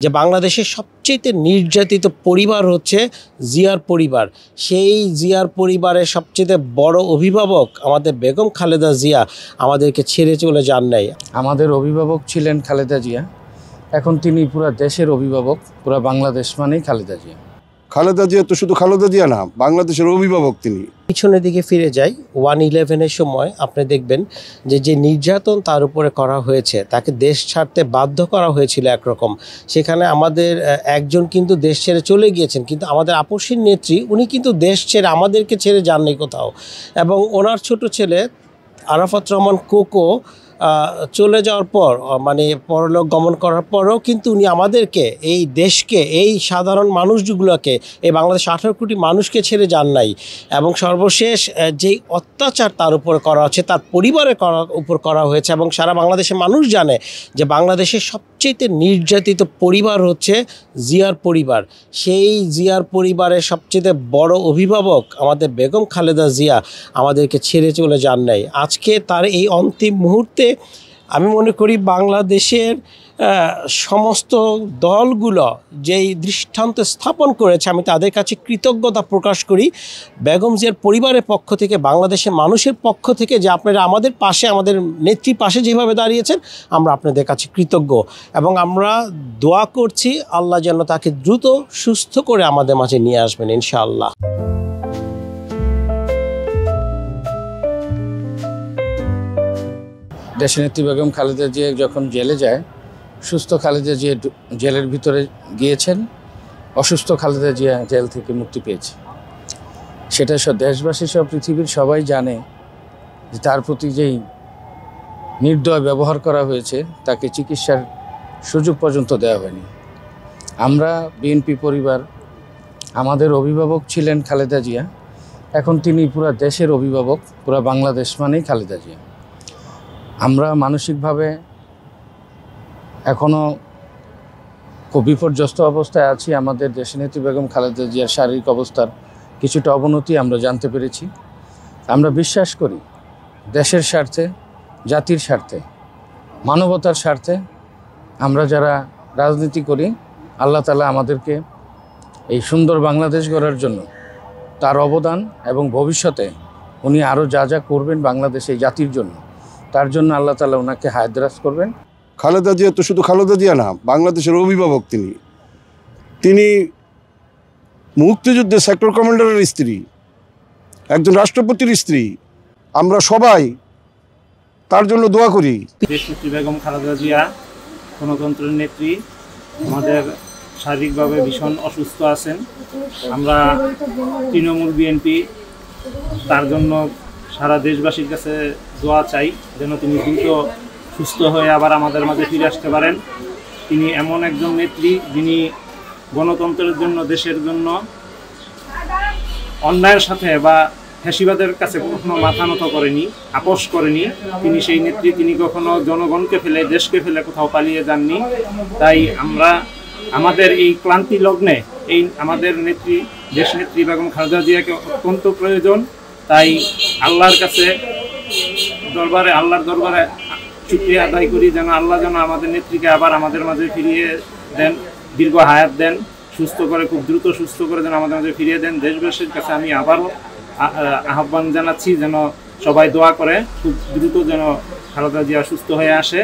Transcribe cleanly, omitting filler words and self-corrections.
যে বাংলাদেশের সবচেয়ে নির্যাতিত পরিবার হচ্ছে জিয়ার পরিবার। সেই জিয়ার পরিবারের সবচেয়ে বড় অভিভাবক আমাদের বেগম খালেদা জিয়া আমাদেরকে ছেড়ে চলে যান নাই। আমাদের অভিভাবক ছিলেন খালেদা জিয়া, এখন তিনি পুরো দেশের অভিভাবক, পুরো বাংলাদেশ মানেই খালেদা জিয়া। খালেদা জিয়া তো শুধু খালেদা জিয়া না, বাংলাদেশের অভিভাবক তিনি। পিছনের দিকে ফিরে যাই, 1/11-এর সময় আপনি দেখবেন যে নির্যাতন তার উপরে করা হয়েছে, তাকে দেশ ছাড়তে বাধ্য করা হয়েছিল একরকম। সেখানে আমাদের একজন কিন্তু দেশ ছেড়ে চলে গিয়েছেন, কিন্তু আমাদের আপসীর নেত্রী উনি কিন্তু দেশ ছেড়ে আমাদেরকে ছেড়ে যাননি কোথাও। এবং ওনার ছোট ছেলে আরাফাত রহমান কোকো চলে যাওয়ার পর, মানে পরলোক গমন করার পরেও কিন্তু উনি আমাদেরকে, এই দেশকে, এই সাধারণ মানুষগুলোকে, এই বাংলাদেশ 18 কোটি মানুষকে ছেড়ে যান নাই। এবং সর্বশেষ যেই অত্যাচার তার উপরে করা হচ্ছে, তার পরিবারের উপর করা হয়েছে, এবং সারা বাংলাদেশের মানুষ জানে যে বাংলাদেশের সবচেয়ে নির্যাতিত পরিবার হচ্ছে জিয়ার পরিবার। সেই জিয়ার পরিবারের সবচেয়ে বড় অভিভাবক আমাদের বেগম খালেদা জিয়া আমাদেরকে ছেড়ে চলে যান নাই। আজকে তার এই অন্তিম মুহূর্তে আমি মনে করি বাংলাদেশের সমস্ত দলগুলো যেই দৃষ্টান্ত স্থাপন করেছে, আমি তাদের কাছে কৃতজ্ঞতা প্রকাশ করি বেগম জিয়ার পরিবারের পক্ষ থেকে, বাংলাদেশের মানুষের পক্ষ থেকে, যে আপনারা আমাদের পাশে, আমাদের নেত্রীর পাশে যেভাবে দাঁড়িয়েছেন, আমরা আপনাদের কাছে কৃতজ্ঞ। এবং আমরা দোয়া করছি আল্লাহ যেন তাকে দ্রুত সুস্থ করে আমাদের মাঝে নিয়ে আসবেন ইনশাআল্লাহ। দেশনেত্রী বেগম খালেদা জিয়া যখন জেলে যায়, সুস্থ খালেদা জিয়া জেলের ভিতরে গিয়েছেন, অসুস্থ খালেদা জিয়া জেল থেকে মুক্তি পেয়েছে। সেটা দেশবাসী সব পৃথিবীর সবাই জানে যে তার প্রতি যেই নির্দয় ব্যবহার করা হয়েছে, তাকে চিকিৎসার সুযোগ পর্যন্ত দেওয়া হয়নি। আমরা বিএনপি পরিবার, আমাদের অভিভাবক ছিলেন খালেদা জিয়া, এখন তিনি পুরো দেশের অভিভাবক, পুরো বাংলাদেশ মানেই খালেদা জিয়া। আমরা মানসিকভাবে এখনও খুব বিপর্যস্ত অবস্থায় আছি। আমাদের দেশনেত্রী বেগম খালেদা জিয়ার শারীরিক অবস্থার কিছুটা অবনতি আমরা জানতে পেরেছি। আমরা বিশ্বাস করি দেশের স্বার্থে, জাতির স্বার্থে, মানবতার স্বার্থে আমরা যারা রাজনীতি করি, আল্লাহ তাআলা আমাদেরকে এই সুন্দর বাংলাদেশ গড়ার জন্য তার অবদান, এবং ভবিষ্যতে উনি আরও যা যা করবেন বাংলাদেশ এই জাতির জন্য, তার জন্য আল্লাহ তাআলা ওনাকে হায়াত-দারাজ করবেন। খালেদা জিয়া তো শুধু খালেদা জিয়া না, বাংলাদেশের অভিভাবক তিনি। তিনি মুক্তিযুদ্ধে সেক্টর কমান্ডারের স্ত্রী, একজন রাষ্ট্রপতির স্ত্রী। আমরা সবাই তার জন্য দোয়া করি। দেশনেত্রী বেগম খালেদা জিয়া গণতন্ত্রের নেত্রী, আমাদের শারীরিকভাবে ভীষণ অসুস্থ আছেন। আমরা তৃণমূল বিএনপি তার জন্য সারা দেশবাসীর কাছে দোয়া চাই যেন তিনি দ্রুত সুস্থ হয়ে আবার আমাদের মাঝে ফিরে আসতে পারেন। তিনি এমন একজন নেত্রী যিনি গণতন্ত্রের জন্য, দেশের জন্য অন্যায়ের সাথে বা ফ্যাসিবাদের কাছে কখনো মাথা নত করেনি, আপোষ করেনি। তিনি সেই নেত্রী, তিনি কখনো জনগণকে ফেলে, দেশকে ফেলে কোথাও পালিয়ে যাননি। তাই আমরা আমাদের এই ক্লান্তি লগ্নে এই আমাদের নেত্রী, দেশনেত্রী বেগম খালেদা জিয়াকে অত্যন্ত প্রয়োজন। তাই আল্লাহর দরবারে শুকরিয়া আদায় করি যেন আল্লাহ যেন আমাদের নেত্রীকে আবার আমাদের মাঝে ফিরিয়ে দেন, দীর্ঘ হায়াত দেন, সুস্থ করে, খুব দ্রুত সুস্থ করে যেন আমাদের মাঝে ফিরিয়ে দেন। দেশবাসীর কাছে আমি আবারও আহ্বান জানাচ্ছি যেন সবাই দোয়া করে খুব দ্রুত যেন খালেদা জিয়া সুস্থ হয়ে আসে।